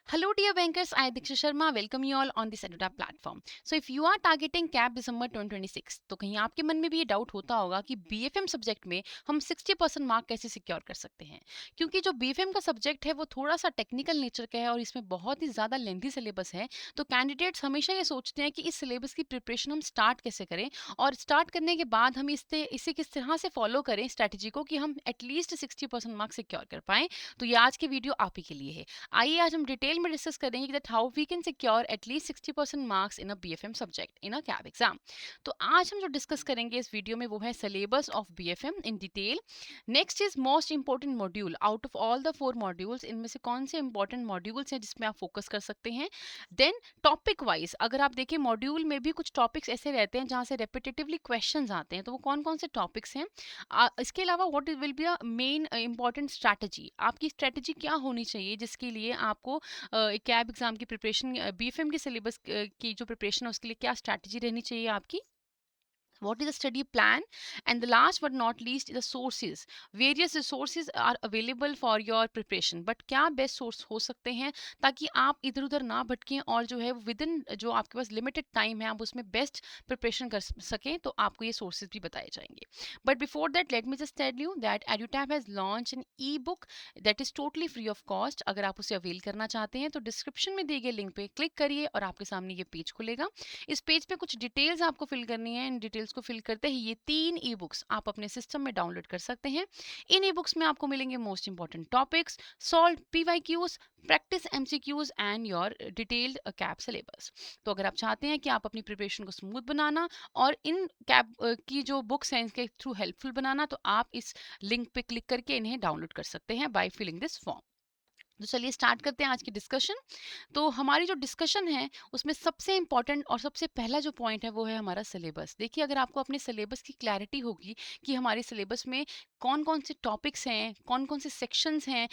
Hello, dear bankers. I am Diksha Sharma. Welcome you all on this EduTap platform. So, if you are targeting CAP December 2026, तो कहीं आपके मन में भी ये डाउट होता होगा कि BFM सब्जेक्ट में हम 60% मार्क कैसे सिक्योर कर सकते हैं, क्योंकि जो BFM का सब्जेक्ट है वो थोड़ा सा टेक्निकल नेचर का है और इसमें बहुत ही ज़्यादा लेंथी सिलेबस है। तो कैंडिडेट्स हमेशा ये सोचते हैं कि इस सिलेबस की प्रिपरेशन हम स्टार्ट कैसे करें और स्टार्ट करने के बाद हम इसे किस तरह से फॉलो करें स्ट्रैटेजी को कि हम एटलीस्ट 60% मार्क्स सिक्योर कर पाएँ। तो ये आज की वीडियो आप ही के लिए है। आइए आज हम डिटेल में डिस्कस करेंगे कि that how we can secure at least 60% marks in a BFM subject in a CAIIB exam. तो आज हम जो डिस्कस करेंगे इस वीडियो में वो है syllabus of BFM in detail. Next is most important module out of all the 4 modules, इनमें से कौन से इंपॉर्टेंट मॉड्यूल्स हैं जिसमें आप फोकस कर सकते हैं। देन टॉपिक वाइज अगर आप देखें मॉड्यूल में भी कुछ टॉपिक्स ऐसे रहते हैं जहाँ से रेपिटेटिवली क्वेश्चंस आते हैं, तो वो कौन कौन से टॉपिक्स हैं। इसके अलावा what is will be a main important strategy, आपकी स्ट्रैटेजी क्या होनी चाहिए जिसके लिए आपको कैब एग्जाम की प्रिपरेशन, बीएफएम के सिलेबस की जो प्रिपरेशन है उसके लिए क्या स्ट्रैटेजी रहनी चाहिए आपकी, what is the study plan, and the last but not least the sources. Various resources are available for your preparation, but क्या बेस्ट सोर्स हो सकते हैं ताकि आप इधर उधर ना भटकें और जो है विद इन जो आपके पास लिमिटेड टाइम है आप उसमें बेस्ट प्रिपरेशन कर सकें, तो आपको ये सोर्सेज भी बताए जाएंगे। But before that let me just tell you that EduTap has launch an e book that is totally free of cost. अगर आप उसे अवेल करना चाहते हैं तो डिस्क्रिप्शन में दिए गए लिंक पे क्लिक करिए और आपके सामने ये पेज खुलेगा। इस पेज पे कुछ डिटेल्स आपको फिल करनी है। इन डिटेल्स को फिल करते ही ये 3 ई बुक्स आप अपने सिस्टम में डाउनलोड कर सकते हैं। इन ई बुक्स में आपको मिलेंगे most important topics, solve PYQs, practice MCQs and your detailed cap syllabus. तो अगर आप चाहते हैं कि आप अपनी प्रिपरेशन को स्मूथ बनाना और इन कैप की जो बुक्स हैं इनके थ्रू हेल्पफुल बनाना, तो आप इस लिंक पे क्लिक करके इन्हें डाउनलोड कर सकते हैं बाय फिलिंग दिस फॉर्म। तो चलिए स्टार्ट करते हैं आज की डिस्कशन। तो हमारी जो डिस्कशन है उसमें सबसे इम्पॉर्टेंट और सबसे पहला जो पॉइंट है वो है हमारा सिलेबस। देखिए अगर आपको अपने सिलेबस की क्लैरिटी होगी कि हमारे सिलेबस में कौन कौन से टॉपिक्स हैं, कौन कौन से सेक्शंस हैं,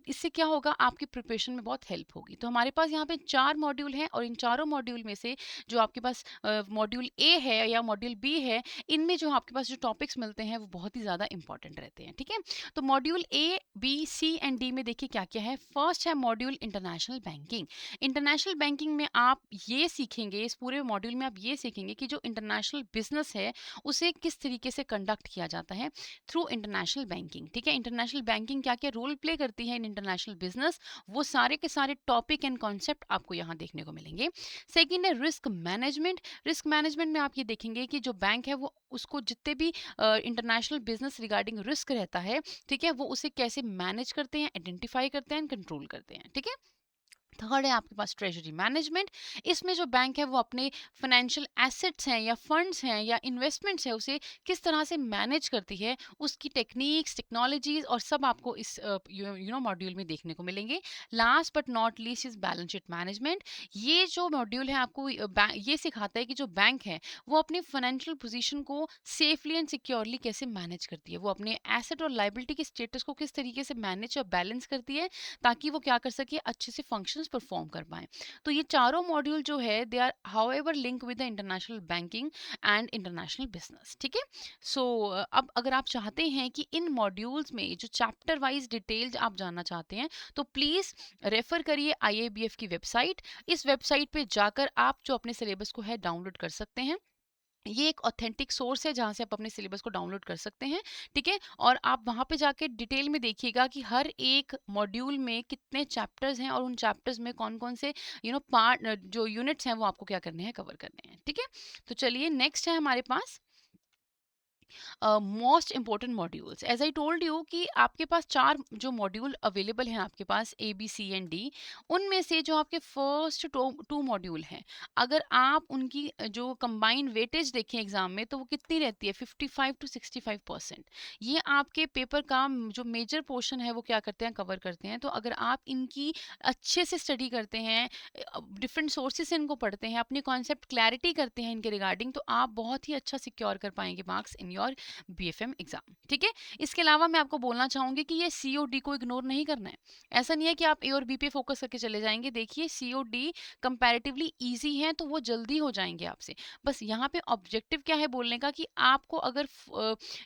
इससे क्या होगा आपकी प्रिपरेशन में बहुत हेल्प होगी। तो हमारे पास यहाँ पे 4 मॉड्यूल हैं और इन चारों मॉड्यूल में से जो आपके पास मॉड्यूल ए है या मॉड्यूल बी है, इनमें जो आपके पास जो टॉपिक्स मिलते हैं वो बहुत ही ज़्यादा इंपॉर्टेंट रहते हैं। ठीक है, तो module A B C and D में देखिए क्या क्या है। फर्स्ट है module international banking. International banking में आप ये सीखेंगे, इस पूरे मॉड्यूल में आप ये सीखेंगे कि जो इंटरनेशनल बिजनेस है उसे किस तरीके से कंडक्ट किया जाता है थ्रू इंटरनेशनल बैंकिंग। ठीक है, इंटरनेशनल बैंकिंग क्या क्या रोल प्ले करती है इन इंटरनेशनल बिजनेस, वो सारे के सारे टॉपिक एंड कॉन्सेप्ट आपको यहाँ देखने को मिलेंगे। सेकेंड है रिस्क मैनेजमेंट। रिस्क मैनेजमेंट में आप ये देखेंगे कि जो बैंक है वो उसको जितने भी इंटरनेशनल बिजनेस रिगार्डिंग रिस्क रहता है, ठीक है, वो उसे कैसे मैनेज करते हैं, आइडेंटिफाई करते हैं, कंट्रोल करते हैं। ठीक है, थर्ड है आपके पास ट्रेजरी मैनेजमेंट। इसमें जो बैंक है वो अपने फाइनेंशियल एसेट्स हैं या फंड्स हैं या इन्वेस्टमेंट्स है उसे किस तरह से मैनेज करती है, उसकी टेक्निक्स, टेक्नोलॉजीज और सब आपको इस मॉड्यूल में देखने को मिलेंगे। Last but not least is balance sheet management. ये जो मॉड्यूल है आपको ये सिखाता है कि जो बैंक है वो अपनी फाइनेंशियल पोजीशन को सेफली एंड सिक्योरली कैसे मैनेज करती है, वो अपने एसेट और लाइबिलिटी के स्टेटस को किस तरीके से मैनेज और बैलेंस करती है ताकि वो क्या कर सके, अच्छे से फंक्शंस परफॉर्म कर पाएँ। तो ये चारों मॉड्यूल जो है they are however link with the international banking and international business. ठीक है, सो अब अगर आप चाहते हैं कि इन मॉड्यूल्स में जो चैप्टर वाइज डिटेल्स आप जानना चाहते हैं तो प्लीज़ रेफर करिए IABF की वेबसाइट। इस वेबसाइट पे जाकर आप जो अपने सिलेबस को है डाउनलोड कर सकते हैं। ये एक ऑथेंटिक सोर्स है जहाँ से आप अपने सिलेबस को डाउनलोड कर सकते हैं। ठीक है, और आप वहाँ पे जाके डिटेल में देखिएगा कि हर एक मॉड्यूल में कितने चैप्टर्स हैं और उन चैप्टर्स में कौन कौन से पार्ट जो यूनिट्स हैं वो आपको क्या करने हैं, कवर करने हैं। ठीक है, तो चलिए नेक्स्ट है हमारे पास most important modules. As I told you कि आपके पास 4 जो मॉड्यूल अवेलेबल हैं आपके पास ABCD, उनमें से जो आपके फर्स्ट 2 मॉड्यूल हैं, अगर आप उनकी जो कंबाइंड वेटेज देखें एग्जाम में तो वो कितनी रहती है, 55 to 65%। ये आपके पेपर का जो मेजर पोर्शन है वो क्या करते हैं, कवर करते हैं। तो अगर आप इनकी अच्छे से स्टडी करते हैं, डिफरेंट सोर्सेज से इनको पढ़ते हैं, अपनी कॉन्सेप्ट क्लैरिटी करते हैं इनके रिगार्डिंग, तो आप बहुत ही अच्छा सिक्योर कर पाएंगे marks in your BFM exam. ठीक है, इसके अलावा मैं आपको बोलना चाहूंगी कि ये सी और डी को इग्नोर नहीं करना है। ऐसा नहीं है कि आप ए और बी पे फोकस करके चले जाएंगे। देखिए सी और डी कंपैरेटिवली ईजी हैं तो वो जल्दी हो जाएंगे आपसे। बस यहाँ पे ऑब्जेक्टिव क्या है बोलने का कि आपको अगर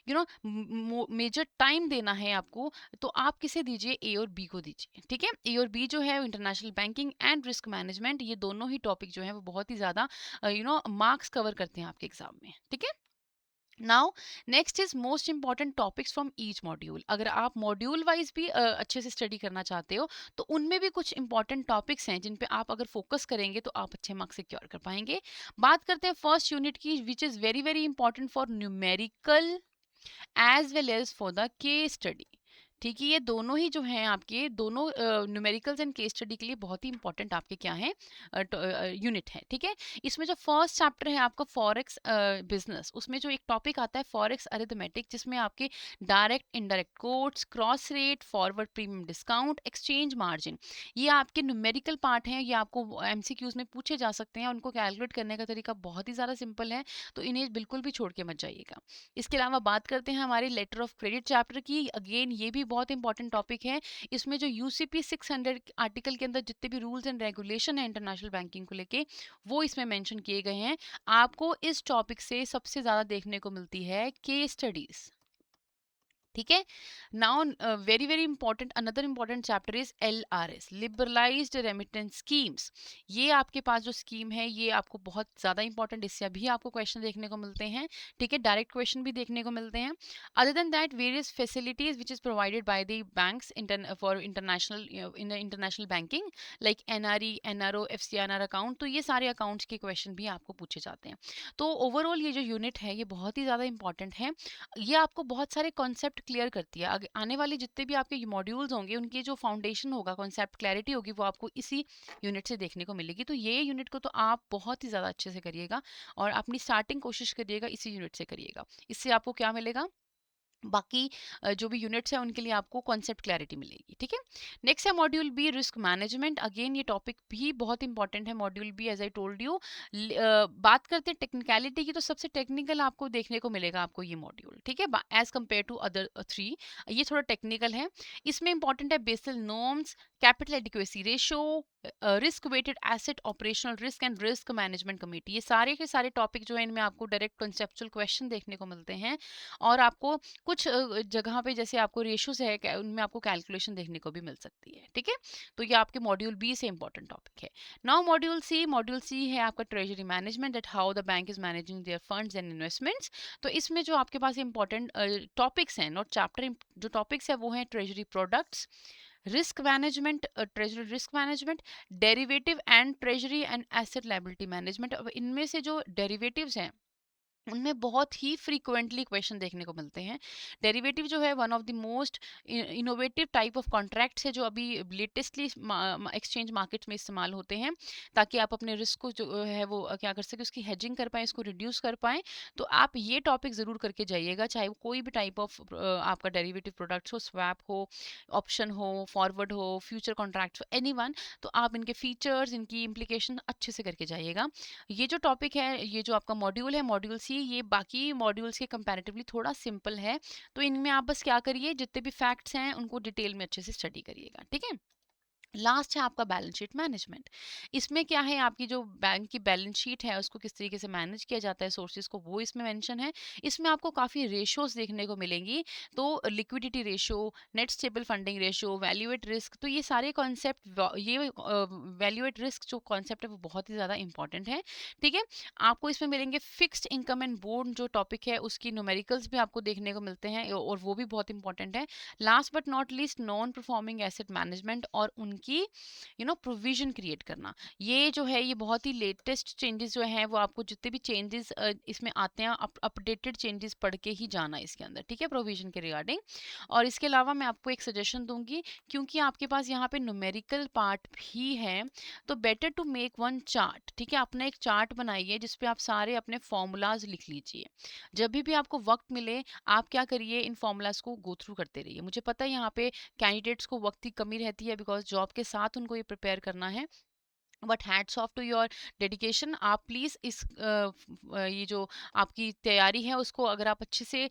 यू नो मेजर टाइम देना है आपको, तो आप किसे दीजिए, ए और बी को दीजिए। ठीक है, ए और बी जो है international banking and risk management, ये दोनों ही टॉपिक जो है वो बहुत ही ज्यादा मार्क्स कवर करते हैं आपके एग्जाम में। ठीक है, now next is most important topics from each module. अगर आप मॉड्यूल वाइज भी अच्छे से स्टडी करना चाहते हो तो उनमें भी कुछ इंपॉर्टेंट टॉपिक्स हैं जिन पे आप अगर फोकस करेंगे तो आप अच्छे मार्क्स सिक्योर कर पाएंगे। बात करते हैं फर्स्ट यूनिट की, which is very very important for numerical as well as for the case study. ठीक है, ये दोनों ही जो हैं आपके दोनों न्यूमेरिकल्स एंड केस स्टडी के लिए बहुत ही इंपॉर्टेंट आपके क्या है यूनिट है। ठीक है, इसमें जो फर्स्ट चैप्टर है आपका फॉरेक्स बिजनेस, उसमें जो एक टॉपिक आता है फॉरेक्स अरिथमेटिक, जिसमें आपके direct indirect quotes, cross rate, forward premium discount, exchange margin, ये आपके न्यूमेरिकल पार्ट हैं। ये आपको एमसीक्यूज में पूछे जा सकते हैं। उनको कैलकुलेट करने का तरीका बहुत ही ज़्यादा सिंपल है, तो इन्हें बिल्कुल भी छोड़ के मत जाइएगा। इसके अलावा बात करते हैं हमारे लेटर ऑफ क्रेडिट चैप्टर की। अगेन ये भी बहुत इंपॉर्टेंट टॉपिक है। इसमें जो यूसीपी 600 आर्टिकल के अंदर जितने भी रूल्स एंड रेगुलेशन है इंटरनेशनल बैंकिंग को लेके, वो इसमें मेंशन किए गए हैं। आपको इस टॉपिक से सबसे ज्यादा देखने को मिलती है केस स्टडीज। ठीक है, now very very important another important chapter is LRS, liberalised remittance schemes. ये आपके पास जो स्कीम है ये आपको बहुत ज़्यादा इंपॉर्टेंट, इससे अभी आपको क्वेश्चन देखने को मिलते हैं। ठीक है, डायरेक्ट क्वेश्चन भी देखने को मिलते हैं। Other than that various facilities which is provided by the banks for international in the international banking, like NRE, NRO, FCNR account, तो ये सारे अकाउंट्स के क्वेश्चन भी आपको पूछे जाते हैं। तो ओवरऑल ये जो यूनिट है ये बहुत ही ज़्यादा इंपॉर्टेंट है। ये आपको बहुत सारे कॉन्सेप्ट क्लियर करती है। आने वाले जितने भी आपके मॉड्यूल्स होंगे उनकी जो फाउंडेशन होगा, कॉन्सेप्ट क्लैरिटी होगी, वो आपको इसी यूनिट से देखने को मिलेगी। तो ये यूनिट को तो आप बहुत ही ज़्यादा अच्छे से करिएगा और अपनी स्टार्टिंग कोशिश करिएगा इसी यूनिट से करिएगा। इससे आपको क्या मिलेगा, बाकी जो भी यूनिट्स हैं उनके लिए आपको कॉन्सेप्ट क्लैरिटी मिलेगी। ठीक है, नेक्स्ट है module B, risk management. Again ये टॉपिक भी बहुत इंपॉर्टेंट है। Module B as I told you, बात करते हैं टेक्निकलिटी की, तो सबसे टेक्निकल आपको देखने को मिलेगा आपको ये मॉड्यूल। ठीक है, एज कम्पेयर टू अदर 3 ये थोड़ा टेक्निकल है। इसमें इंपॉर्टेंट है Basel norms, capital adequacy ratio, risk weighted asset, operational risk and risk management committee. ये सारे के सारे टॉपिक जो है इनमें आपको डायरेक्ट कंसेप्चुअल क्वेश्चन देखने को मिलते हैं और आपको कुछ जगह पे जैसे आपको रेशोज है उनमें आपको कैलकुलेशन देखने को भी मिल सकती है। ठीक है, तो ये आपके मॉड्यूल बी से इंपॉर्टेंट टॉपिक है। नाउ मॉड्यूल सी है आपका treasury management, that how the bank is managing there funds and investments. तो इसमें जो आपके पास इंपॉर्टेंट टॉपिक्स हैं, नॉट चैप्टर, जो टॉपिक्स है वो हैं treasury products, risk management, treasury risk management, derivative and treasury and asset liability management. अब इनमें से जो डेरिवेटिव्स हैं उनमें बहुत ही फ्रीक्वेंटली क्वेश्चन देखने को मिलते हैं। डेरिवेटिव जो है one of the most innovative type of contracts है जो अभी लेटेस्टली एक्सचेंज मार्केट में इस्तेमाल होते हैं, ताकि आप अपने रिस्क को जो है वो क्या कर सके, उसकी हेजिंग कर पाएँ, इसको रिड्यूस कर पाएँ। तो आप ये टॉपिक ज़रूर करके जाइएगा, चाहे वो कोई भी टाइप ऑफ आपका डेरिवेटिव प्रोडक्ट्स हो, स्वैप हो, ऑप्शन हो, फॉरवर्ड हो, फ्यूचर कॉन्ट्रैक्ट्स हो, एनीवन, तो आप इनके फीचर्स, इनकी इम्प्लीकेशन अच्छे से करके जाइएगा। ये जो टॉपिक है, ये जो आपका मॉड्यूल है मॉड्यूल सी, ये बाकी मॉड्यूल्स के कंपैरेटिवली थोड़ा सिंपल है। तो इनमें आप बस क्या करिए, जितने भी फैक्ट्स हैं उनको डिटेल में अच्छे से स्टडी करिएगा। ठीक है, लास्ट है आपका बैलेंस शीट मैनेजमेंट। इसमें क्या है, आपकी जो बैंक की बैलेंस शीट है उसको किस तरीके से मैनेज किया जाता है, सोर्सेज को, वो इसमें मेंशन है। इसमें आपको काफ़ी रेशोज देखने को मिलेंगी, तो liquidity ratio, net stable funding ratio, valuate risk, तो ये सारे कॉन्सेप्ट, ये वैल्यूएट रिस्क जो कॉन्सेप्ट है वो बहुत ही ज़्यादा इंपॉर्टेंट है। ठीक है, आपको इसमें मिलेंगे फिक्स्ड इनकम एंड बोर्ड जो टॉपिक है उसकी न्यूमेरिकल्स भी आपको देखने को मिलते हैं और वो भी बहुत इंपॉर्टेंट है। Last but not least non performing asset management और उनकी प्रोविजन क्रिएट करना। ये जो है ये बहुत ही लेटेस्ट चेंजेस जो हैं वो आपको जितने भी चेंजेस इसमें आते हैं अपडेटेड चेंजेस पढ़ के ही जाना है इसके अंदर। ठीक है, प्रोविजन के रिगार्डिंग। और इसके अलावा मैं आपको एक सजेशन दूंगी, क्योंकि आपके पास यहाँ पे न्यूमेरिकल पार्ट भी है, तो better to make one chart. ठीक है, अपना एक चार्ट बनाइए जिसपे आप सारे अपने फॉर्मूलाज लिख लीजिए। जब भी आपको वक्त मिले आप क्या करिए, इन फॉर्मूलाज को गो थ्रू करते रहिए। मुझे पता है यहाँ पे कैंडिडेट्स को वक्त की कमी रहती है, बिकॉज जॉब के साथ उनको ये प्रिपेयर करना है, but hats off to your dedication. आप प्लीज़ इस ये जो आपकी तैयारी है उसको अगर आप अच्छे से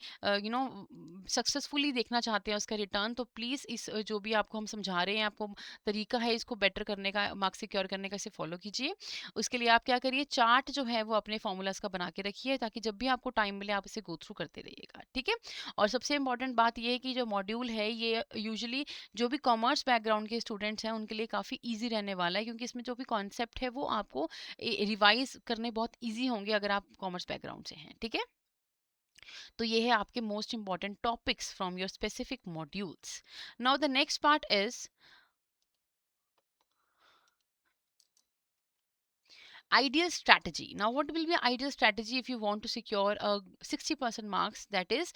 सक्सेसफुली देखना चाहते हैं उसका रिटर्न, तो प्लीज़ इस जो भी आपको हम समझा रहे हैं, आपको तरीका है इसको बेटर करने का, मार्क्स सिक्योर करने का, इसे फॉलो कीजिए। उसके लिए आप क्या करिए, चार्ट जो है वो अपने फॉर्मूलाज का बना के रखिए, ताकि जब भी आपको टाइम मिले आप इसे गो थ्रू करते रहिएगा, ठीक है। और सबसे इंपॉर्टेंट बात ये है कि जो मॉड्यूल है ये यूजुअली जो भी कॉमर्स बैकग्राउंड के स्टूडेंट्स हैं उनके लिए काफ़ी इजी रहने वाला है, क्योंकि इसमें जो भी कॉन्सेप्ट है वो आपको रिवाइज करने बहुत इजी होंगे अगर आप कॉमर्स बैकग्राउंड से हैं, ठीक है। तो ये है आपके most important topics from your specific modules. Now the next part is ideal strategy. Now what will be ideal strategy if you want to secure a 60% marks? That is,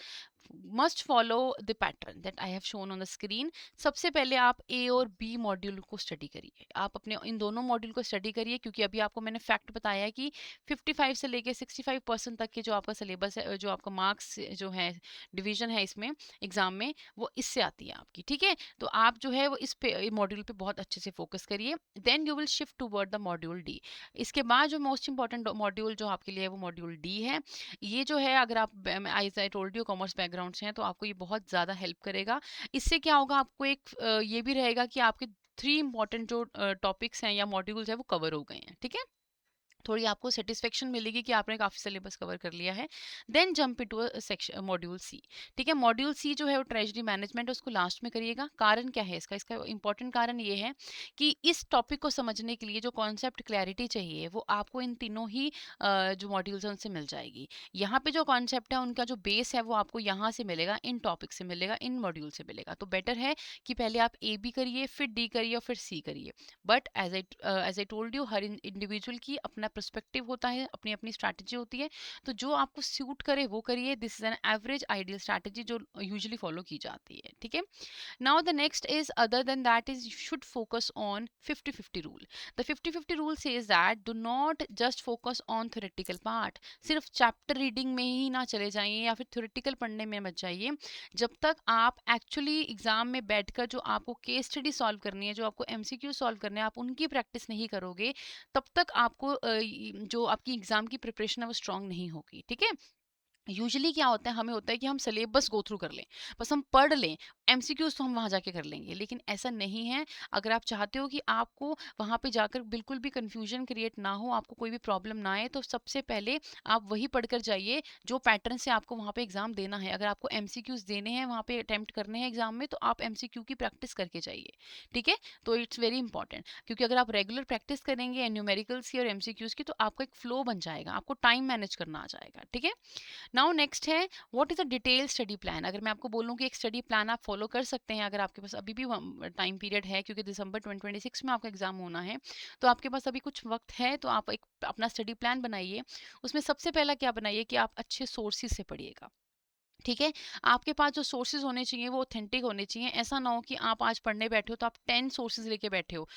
must follow the pattern that I have shown on the screen. सबसे पहले आप A और B module को study करिए, आप अपने इन दोनों module को स्टडी करिए, क्योंकि अभी आपको मैंने फैक्ट बताया है कि 55 से लेके 65% तक के जो आपका सिलेबस है, जो आपका मार्क्स जो है डिवीजन है इसमें एग्जाम में, वो इससे आती है आपकी, ठीक है। तो आप जो है वो इस पे मॉड्यूल पे बहुत अच्छे से फोकस करिए, then you will shift toward the module D. इसके बाद जो मोस्ट इंपॉर्टेंट मॉड्यूल जो आपके लिए है वो मॉड्यूल डी है। ये जो है अगर आप as I told you commerce background से हैं तो आपको ये बहुत ज़्यादा हेल्प करेगा। इससे क्या होगा, आपको एक ये भी रहेगा कि आपके 3 इंपॉर्टेंट जो टॉपिक्स हैं या मॉड्यूल्स हैं वो कवर हो गए हैं, ठीक है। थोड़ी आपको सेटिस्फेक्शन मिलेगी कि आपने काफ़ी सिलेबस कवर कर लिया है। Then jump into section module C, ठीक है। मॉड्यूल सी जो है वो ट्रेजरी मैनेजमेंट, उसको लास्ट में करिएगा। कारण क्या है इसका, इसका इंपॉर्टेंट कारण ये है कि इस टॉपिक को समझने के लिए जो कॉन्सेप्ट क्लैरिटी चाहिए वो आपको इन तीनों ही जो मॉड्यूल्स हैं उनसे मिल जाएगी। यहाँ पे जो कॉन्सेप्ट है उनका जो बेस है वो आपको यहाँ से मिलेगा, इन टॉपिक से मिलेगा, इन मॉड्यूल से मिलेगा। तो बेटर है कि पहले आप ए बी करिए, फिर डी करिए और फिर सी करिए। But as I told you, हर इंडिविजुअल की अपना पर्सपेक्टिव होता है, अपनी अपनी स्ट्रैटेजी होती है। तो जो आपको सूट करे वो करिए। This is an average ideal strategy जो यूजुअली फॉलो की जाती है, ठीक है। Now the next is, other than that, is you should focus on 50-50 rule. The 50-50 rule says that do not just focus on theoretical part. सिर्फ chapter reading में ही ना चले जाइए या फिर थ्योरेटिकल पढ़ने में मत जाइए। जब तक आप एक्चुअली एग्जाम में बैठकर जो आपको केस स्टडी सॉल्व करनी है, जो आपको एमसीक्यू सॉल्व करने हैं, आप उनकी प्रैक्टिस नहीं करोगे, तब तक आपको जो आपकी एग्जाम की प्रिपरेशन है वो स्ट्रांग नहीं होगी, ठीक है। यूजुअली क्या होता है, हमें होता है कि हम सिलेबस गो थ्रू कर लें, बस हम पढ़ लें, एमसीक्यूज तो हम वहाँ जाके कर लेंगे, लेकिन ऐसा नहीं है। अगर आप चाहते हो कि आपको वहाँ पे जाकर बिल्कुल भी कंफ्यूजन क्रिएट ना हो, आपको कोई भी प्रॉब्लम ना आए, तो सबसे पहले आप वही पढ़कर जाइए जो पैटर्न से आपको वहाँ पे एग्जाम देना है। अगर आपको एमसीक्यूज देने हैं, वहाँ पे अटेम्प्ट करने हैं एग्जाम में, तो आप एमसीक्यू की प्रैक्टिस करके जाइए, ठीक है। तो इट्स वेरी इंपॉर्टेंट, क्योंकि अगर आप रेगुलर प्रैक्टिस करेंगे न्यूमेरिकल्स की और एमसीक्यूज की, तो आपका एक फ्लो बन जाएगा, आपको टाइम मैनेज करना आ जाएगा, ठीक है। नाउ नेक्स्ट है, what is a detail study plan. अगर मैं आपको बोलूँ कि एक स्टडी प्लान आप फॉलो कर सकते हैं, अगर आपके पास अभी भी टाइम पीरियड है, क्योंकि दिसंबर 2026 में आपका एग्जाम होना है, तो आपके पास अभी कुछ वक्त है, तो आप एक अपना स्टडी प्लान बनाइए। उसमें सबसे पहला क्या बनाइए कि आप अच्छे सोर्सेज से पढ़िएगा, ठीक है। आपके पास जो सोर्सेज होने चाहिए वो ऑथेंटिक होने चाहिए। ऐसा ना हो कि आप आज पढ़ने बैठे हो तो आप 10 सोर्सेज लेके बैठे हो।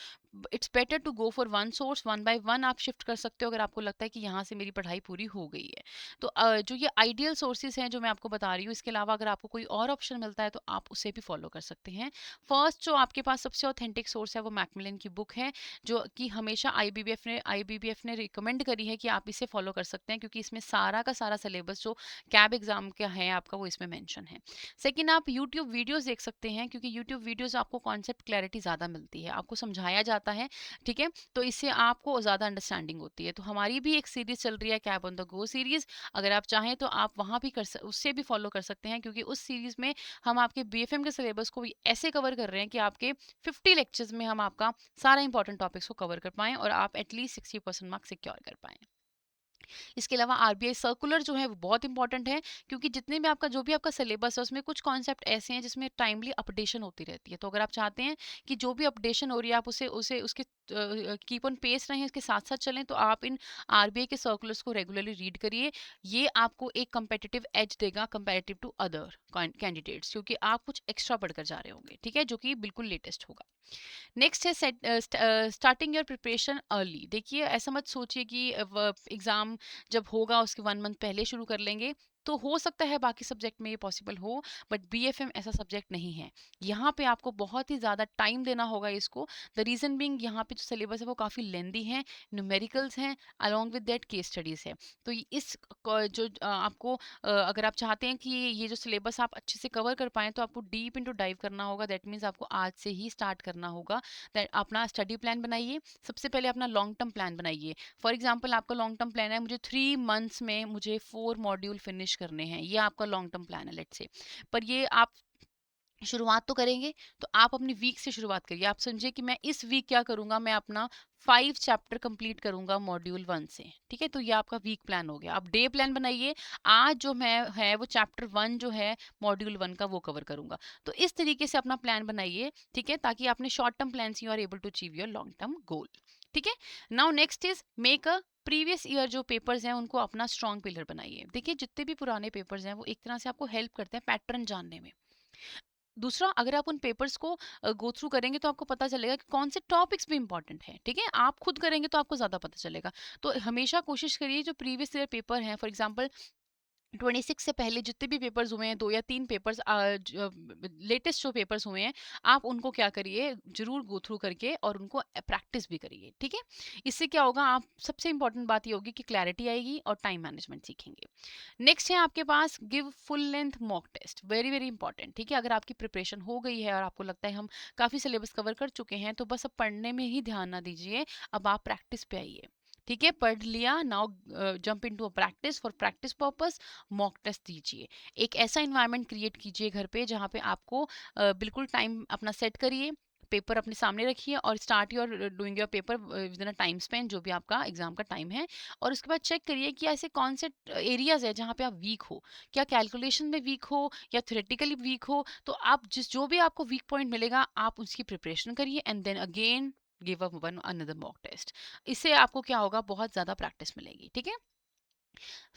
It's better to go for one source, one by one आप शिफ्ट कर सकते हो अगर आपको लगता है कि यहाँ से मेरी पढ़ाई पूरी हो गई है। तो जो ये आइडियल सोर्सेज हैं जो मैं आपको बता रही हूँ, इसके अलावा अगर आपको कोई और ऑप्शन मिलता है तो आप उसे भी फॉलो कर सकते हैं। फर्स्ट जो आपके पास सबसे ऑथेंटिक सोर्स है वो मैकमिलन की बुक है, जो कि हमेशा आईबीबीएफ ने रिकमेंड करी है कि आप इसे फॉलो कर सकते हैं, क्योंकि इसमें सारा का सारा सिलेबस जो कैब एग्जाम का है आपका वो इसमें मेंशन है। सेकंड, आप यूट्यूब वीडियोस देख सकते हैं, क्योंकि यूट्यूब वीडियोस आपको कॉन्सेप्ट क्लैरिटी ज़्यादा मिलती है, आपको समझाया जाता है, ठीक है। तो इससे आपको ज़्यादा अंडरस्टैंडिंग होती है। तो हमारी भी एक सीरीज चल रही है, cab on the go series. अगर आप चाहें तो आप वहाँ भी उससे भी फॉलो कर सकते हैं, क्योंकि उस सीरीज में हम आपके बीएफएम के सिलेबस को भी ऐसे कवर कर रहे हैं कि आपके 50 लेक्चर्स में हम आपका सारा इंपॉर्टेंट टॉपिक्स को कवर कर पाएं और आप एटलीस्ट 60% मार्क्स सिक्योर कर पाएं। इसके अलावा आरबीआई सर्कुलर जो है वो बहुत इंपॉर्टेंट है, क्योंकि जितने भी आपका जो भी आपका सिलेबस है उसमें कुछ कॉन्सेप्ट ऐसे हैं जिसमें टाइमली अपडेशन होती रहती है। तो अगर आप चाहते हैं कि जो भी अपडेशन हो रही है आप उसे उसे उसके कीप ऑन पेस रहें, उसके साथ साथ चलें, तो आप इन आरबीआई के सर्कुलर्स को रेगुलरली रीड करिए। ये आपको एक कंपेटिटिव एज देगा कंपेरेटिव टू अदर कैंडिडेट्स, क्योंकि आप कुछ एक्स्ट्रा पढ़कर जा रहे होंगे, ठीक है, जो कि बिल्कुल लेटेस्ट होगा। नेक्स्ट है स्टार्टिंग योर प्रिपरेशन अर्ली। देखिए, ऐसा मत सोचिए कि एग्ज़ाम जब होगा उसके 1 मंथ पहले शुरू कर लेंगे, तो हो सकता है बाकी सब्जेक्ट में ये पॉसिबल हो, बट बीएफएम ऐसा सब्जेक्ट नहीं है। यहाँ पे आपको बहुत ही ज़्यादा टाइम देना होगा इसको। द रीज़न बीइंग यहाँ पे जो सिलेबस है वो काफ़ी लेंदी है, न्यूमेरिकल्स हैं, along with that case studies है। तो इस जो आपको अगर आप चाहते हैं कि ये जो सिलेबस आप अच्छे से कवर कर पाएँ, तो आपको डीप इनटू डाइव करना होगा। दैट मीन्स आपको आज से ही स्टार्ट करना होगा। दैट अपना स्टडी प्लान बनाइए। सबसे पहले अपना लॉन्ग टर्म प्लान बनाइए। फॉर एग्जाम्पल आपका लॉन्ग टर्म प्लान है, मुझे 3 मंथ्स में मुझे 4 मॉड्यूल फिनिश करने हैं, ये आपका लॉन्ग टर्म प्लान है लेट्स से। पर ये आप शुरुआत तो करेंगे, तो आप अपनी वीक से शुरुआत करिए। आप समझिए कि मैं इस वीक क्या करूँगा, मैं अपना 5 चैप्टर कंप्लीट करूँगा मॉड्यूल 1 से, ठीक है? तो ये आपका वीक प्लान हो गया। आप डे प्लान बनाइए, आज जो मैं है वो चैप्टर 1 जो है मॉड्यूल 1 का वो कवर करूँगा। तो इस तरीके से अपना प्लान बनाइए, ठीक है? ताकि अपने short term plans you are able to achieve your long term goal, ठीक है? Now next is make a previous year जो पेपर्स हैं उनको अपना स्ट्रॉन्ग पिलर बनाइए। देखिए जितने भी पुराने पेपर्स हैं वो एक तरह से आपको हेल्प करते हैं पैटर्न जानने में। दूसरा, अगर आप उन पेपर्स को गो थ्रू करेंगे तो आपको पता चलेगा कि कौन से टॉपिक्स भी इंपॉर्टेंट हैं, ठीक है? आप खुद करेंगे तो आपको ज़्यादा पता चलेगा। तो हमेशा कोशिश करिए जो प्रीवियस ईयर पेपर हैं, फॉर एग्जांपल 26 से पहले जितने भी पेपर्स हुए हैं, 2 या 3 पेपर्स लेटेस्ट जो पेपर्स हुए हैं, आप उनको क्या करिए, ज़रूर गो थ्रू करके और उनको प्रैक्टिस भी करिए, ठीक है? इससे क्या होगा, आप सबसे इम्पोर्टेंट बात ये होगी कि क्लैरिटी आएगी और टाइम मैनेजमेंट सीखेंगे। नेक्स्ट है आपके पास give full length mock test, very very important, ठीक है? अगर आपकी प्रिपरेशन हो गई है और आपको लगता है हम काफ़ी सिलेबस कवर कर चुके हैं, तो बस अब पढ़ने में ही ध्यान ना दीजिए, अब आप प्रैक्टिस पे आइए। ठीक है, पढ़ लिया, now jump into a practice, for practice purpose mock test दीजिए। एक ऐसा इन्वायरमेंट क्रिएट कीजिए घर पे जहाँ पे आपको बिल्कुल टाइम अपना सेट करिए, पेपर अपने सामने रखिए और start your doing your paper with in a time Spain, जो भी आपका एग्जाम का टाइम है। और उसके बाद चेक करिए कि ऐसे कौन से एरियाज है जहाँ पे आप वीक हो, क्या कैलकुलेशन में वीक हो या थ्योरेटिकली वीक हो। तो आप जो भी आपको वीक पॉइंट मिलेगा आप उसकी प्रिपरेशन करिए and then again give up one another mock test. इससे आपको क्या होगा, बहुत ज़्यादा प्रैक्टिस मिलेगी, ठीक है?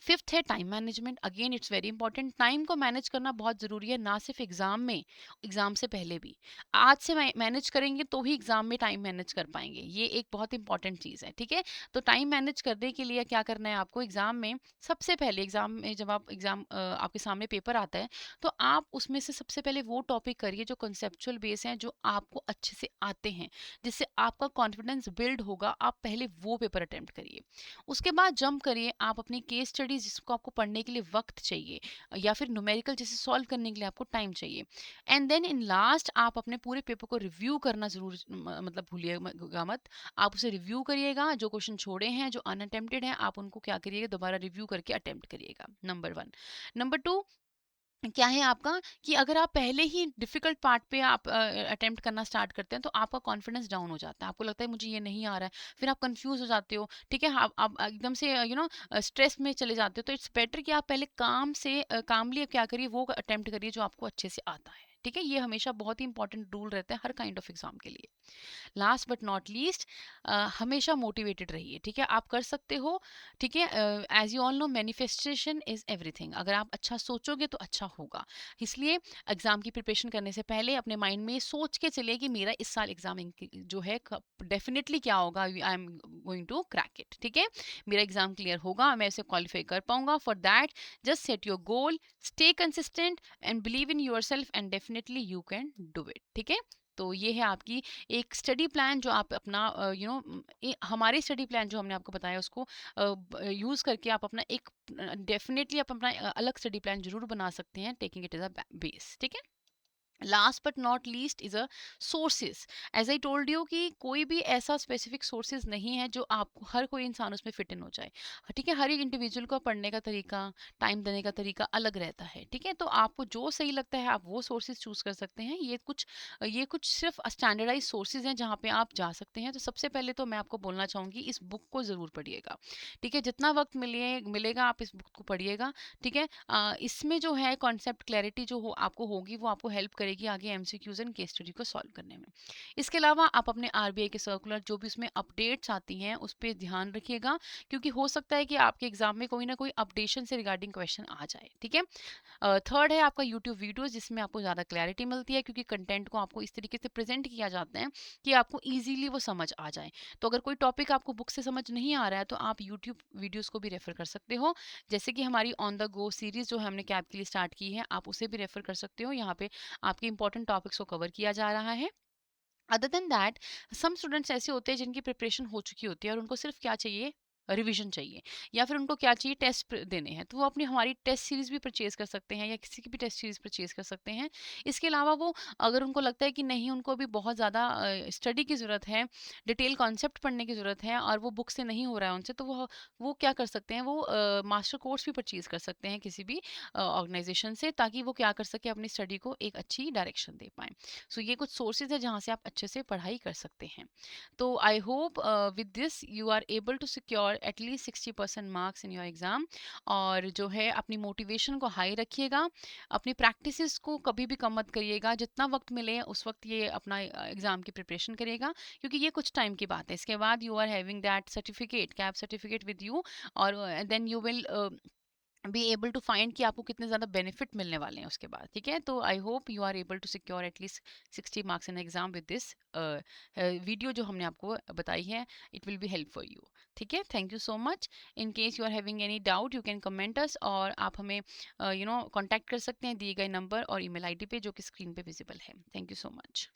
फिफ्थ है time management. Again it's very important, time को मैनेज करना बहुत ज़रूरी है, ना सिर्फ एग्जाम में, एग्जाम से पहले भी। आज से मैनेज करेंगे तो ही एग्जाम में टाइम मैनेज कर पाएंगे, ये एक बहुत इंपॉर्टेंट चीज़ है, ठीक है? तो टाइम मैनेज करने के लिए क्या करना है आपको, एग्जाम में सबसे पहले, एग्जाम में जब आप एग्जाम आपके सामने पेपर आता है, तो आप उसमें से सबसे पहले वो टॉपिक करिए जो कंसेप्चुअल बेस हैं, जो आपको अच्छे से आते हैं, जिससे आपका कॉन्फिडेंस बिल्ड होगा। आप पहले वो पेपर अटेम्प्ट करिए। उसके बाद जंप करिए आप अपनी केस स्टडीज जिसको आपको पढ़ने के लिए वक्त चाहिए, या फिर न्यूमेरिकल जिसे सॉल्व करने के लिए आपको टाइम चाहिए। एंड देन इन लास्ट आप अपने पूरे पेपर को रिव्यू करना जरूर मतलब भूलिएगा मत। आप उसे रिव्यू करिएगा, जो क्वेश्चन छोड़े हैं, जो अनअटेम्प्टेड हैं, आप उनको क्या करिएगा, दोबारा रिव्यू करके अटेम्प्ट करिएगा। नंबर 1। नंबर 2 क्या है आपका, कि अगर आप पहले ही डिफिकल्ट पार्ट पे आप अटेम्प्ट करना स्टार्ट करते हैं, तो आपका कॉन्फिडेंस डाउन हो जाता है, आपको लगता है मुझे ये नहीं आ रहा है, फिर आप कंफ्यूज हो जाते हो, ठीक है? आप एकदम से स्ट्रेस में चले जाते हो। तो इट्स बेटर कि आप पहले काम से कामली क्या करिए, वो अटेम्प्ट करिए जो आपको अच्छे से आता है, ठीक है? ये हमेशा बहुत ही इंपॉर्टेंट रूल रहता है हर काइंड ऑफ एग्जाम के लिए। लास्ट बट नॉट लीस्ट, हमेशा मोटिवेटेड रहिए, ठीक है? आप कर सकते हो, ठीक है? As you all know, manifestation is everything. अगर आप अच्छा सोचोगे तो अच्छा होगा। इसलिए एग्जाम की प्रिपरेशन करने से पहले अपने माइंड में सोच के चलिए कि मेरा इस साल एग्जाम जो है डेफिनेटली क्या होगा, I am going to crack it, ठीक है? मेरा एग्जाम क्लियर होगा, मैं इसे क्वालिफाई कर पाऊंगा। For that just set your goal, stay consistent and believe in your self and definitely you can do it, ठीक है? तो ये है आपकी एक स्टडी प्लान जो आप अपना हमारे स्टडी प्लान जो हमने आपको बताया उसको यूज़ करके आप अपना एक डेफिनेटली आप अपना अलग स्टडी प्लान जरूर बना सकते हैं, taking it as a base, ठीक है? Last but not least is a sources. As I told you कि कोई भी ऐसा स्पेसिफिक सोर्सेज नहीं है जो आपको, हर कोई इंसान उसमें फिट इन हो जाए, ठीक है? हर एक इंडिविजुअल को पढ़ने का तरीका, टाइम देने का तरीका अलग रहता है, ठीक है? तो आपको जो सही लगता है आप वो सोर्सेज चूज कर सकते हैं। ये कुछ सिर्फ स्टैंडर्डाइज सोर्सेज हैं जहाँ पे आप जा सकते हैं। तो सबसे पहले तो मैं आपको बोलना चाहूँगी इस बुक को ज़रूर पढ़िएगा, ठीक है? जितना वक्त मिलेगा आप इस बुक को पढ़िएगा, ठीक है? इसमें जो है कॉन्सेप्ट क्लैरिटी जो हो आपको होगी, वो आपको हेल्प करेगी करेगी आगे एमसीक्यूज एंड केस स्टडी को सॉल्व करने में। इसके अलावा आप अपने आरबीआई के सर्कुलर जो भी उसमें अपडेट्स आती हैं उस पर ध्यान रखिएगा, क्योंकि हो सकता है कि आपके एग्जाम में कोई ना कोई अपडेशन से रिगार्डिंग क्वेश्चन आ जाए। ठीक है। थर्ड है आपका यूट्यूब वीडियोस, जिसमें आपको ज़्यादा क्लैरिटी मिलती है, क्योंकि कंटेंट को आपको इस तरीके से प्रेजेंट किया जाता है कि आपको ईजिली वो समझ आ जाए। तो अगर कोई टॉपिक आपको बुक से समझ नहीं आ रहा है तो आप यूट्यूब वीडियोस को भी रेफर कर सकते हो, जैसे कि हमारी ऑन द गो सीरीज जो हमने कैब के लिए स्टार्ट की है, आप उसे भी रेफर कर सकते हो। यहाँ पे आपके इंपॉर्टेंट टॉपिक्स को कवर किया जा रहा है। Other than that, some students ऐसे होते हैं जिनकी प्रिपरेशन हो चुकी होती है और उनको सिर्फ क्या चाहिए, रिवीजन चाहिए, या फिर उनको क्या चाहिए, टेस्ट देने हैं। तो वो अपनी हमारी टेस्ट सीरीज भी परचेज कर सकते हैं या किसी की भी टेस्ट सीरीज परचेज कर सकते हैं। इसके अलावा वो, अगर उनको लगता है कि नहीं उनको भी बहुत ज़्यादा स्टडी की ज़रूरत है, डिटेल कॉन्सेप्ट पढ़ने की ज़रूरत है और वो बुक से नहीं हो रहा है उनसे, तो वो क्या कर सकते हैं, वो मास्टर कोर्स भी परचेज कर सकते हैं किसी भी ऑर्गेनाइजेशन से, ताकि वो क्या कर सके, अपनी स्टडी को एक अच्छी डायरेक्शन दे पाएँ। सो ये कुछ सोर्सेज है जहाँ से आप अच्छे से पढ़ाई कर सकते हैं। तो I hope with this you are able to secure at least 60% marks in your exam. और जो है अपनी मोटिवेशन को हाई रखिएगा, अपनी प्रैक्टिसेस को कभी भी कम मत करिएगा, जितना वक्त मिले उस वक्त ये अपना एग्जाम की प्रिपरेशन करिएगा, क्योंकि ये कुछ टाइम की बात है। इसके बाद you are having that certificate, cab certificate with you, और then you will be able to find कि आपको कितने ज़्यादा बेनिफिट मिलने वाले हैं उसके बाद। ठीक है। तो I hope you are able to secure at least 60 marks in exam with this video जो हमने आपको बताई है। It will be help for you. ठीक है। Thank you so much. In case you are having any doubt you can comment us, और आप हमें कांटेक्ट कर सकते हैं दिए गए नंबर और ईमेल आईडी पे जो कि स्क्रीन पे विजिबल है। Thank you so much.